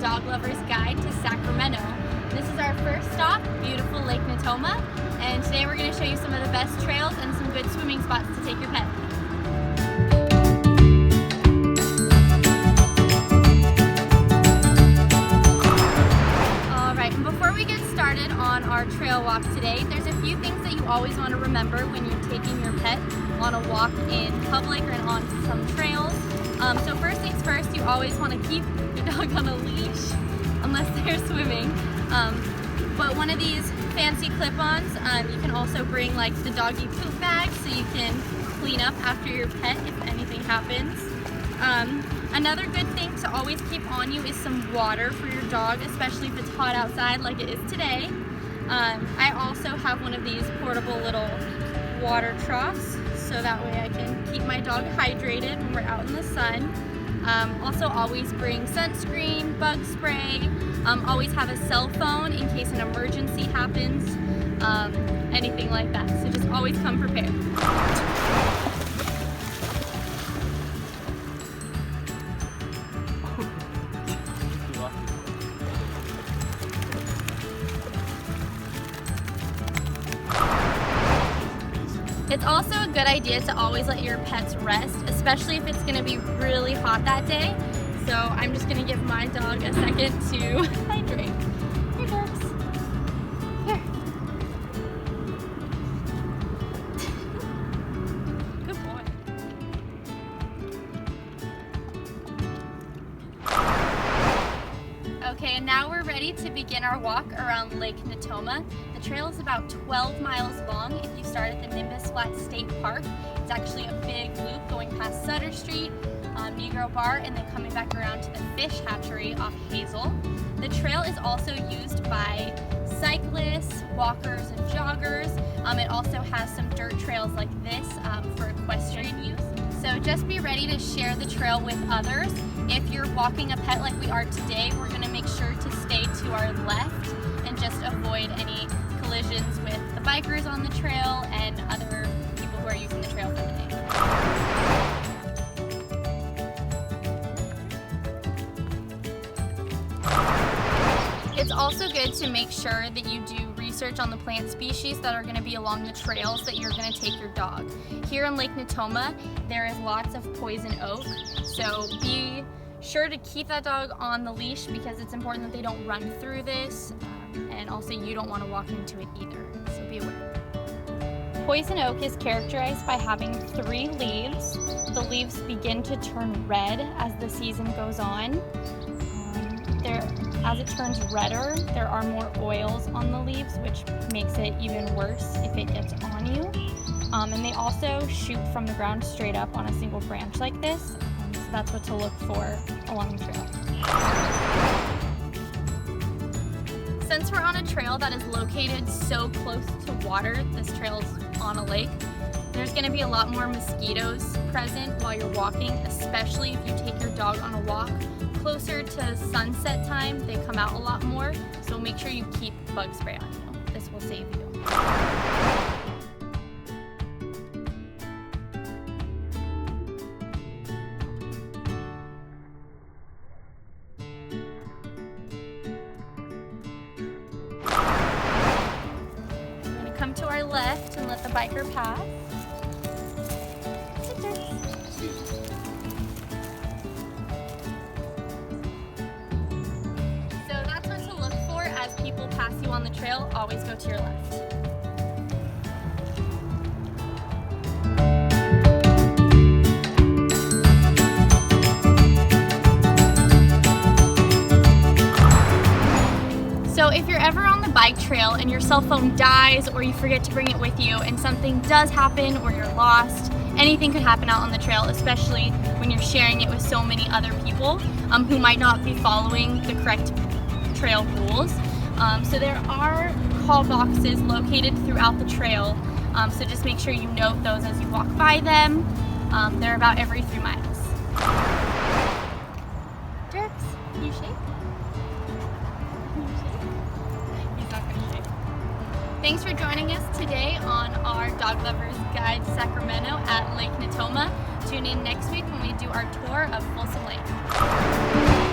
Dog Lover's Guide to Sacramento. This is our first stop, beautiful Lake Natoma, and today we're going to show you some of the best trails and some good swimming spots to take your pet. Alright, and before we get started on our trail walk today, there's a few things that you always want to remember when you're taking your pet on a walk in public or on some trails. So first things first, you always want to keep your dog on a leash, unless they're swimming. But one of these fancy clip-ons, you can also bring like the doggy poop bag so you can clean up after your pet if anything happens. Another good thing to always keep on you is some water for your dog, especially if it's hot outside like it is today. I also have one of these portable little water troughs, so that way I can keep my dog hydrated when we're out in the sun. Also always bring sunscreen, bug spray, always have a cell phone in case an emergency happens, anything like that. So just always come prepared. It's also a good idea to always let your pets rest, especially if it's going to be really hot that day. So I'm just going to give my dog a second to hydrate. Here, dogs. Here. Good boy. Okay, and now we're ready to begin our walk around Lake Natoma. The trail is about 12 miles long if you start at the Nimbus Flat State Park. It's actually a big loop going past Sutter Street, Negro Bar, and then coming back around to the Fish Hatchery off Hazel. The trail is also used by cyclists, walkers, and joggers. It also has some dirt trails like this for equestrian use. So just be ready to share the trail with others. If you're walking a pet like we are today, we're going to make sure to stay to our left and just avoid any collisions with the bikers on the trail and other people who are using the trail for the day. It's also good to make sure that you do research on the plant species that are going to be along the trails that you're going to take your dog. Here in Lake Natoma, there is lots of poison oak, so be sure to keep that dog on the leash because it's important that they don't run through this, and also you don't want to walk into it either, so be aware. Poison oak is characterized by having 3 leaves. The leaves begin to turn red as the season goes on. As it turns redder, there are more oils on the leaves, which makes it even worse if it gets on you. And they also shoot from the ground straight up on a single branch like this, so that's what to look for along the trail. Since we're on a trail that is located so close to water, this trail is on a lake, there's going to be a lot more mosquitoes present while you're walking, especially if you take your dog on a walk. Closer to sunset time, they come out a lot more, so make sure you keep bug spray on you. This will save you. We're going to come to our left and let the biker pass. People pass you on the trail, always go to your left. So if you're ever on the bike trail and your cell phone dies or you forget to bring it with you and something does happen or you're lost, anything could happen out on the trail, especially when you're sharing it with so many other people who might not be following the correct trail rules. So there are call boxes located throughout the trail, so just make sure you note those as you walk by them. They're about every 3 miles. Dirks, can you shake? He's not going to shake. Thanks for joining us today on our Dog Lover's Guide to Sacramento at Lake Natoma. Tune in next week when we do our tour of Folsom Lake.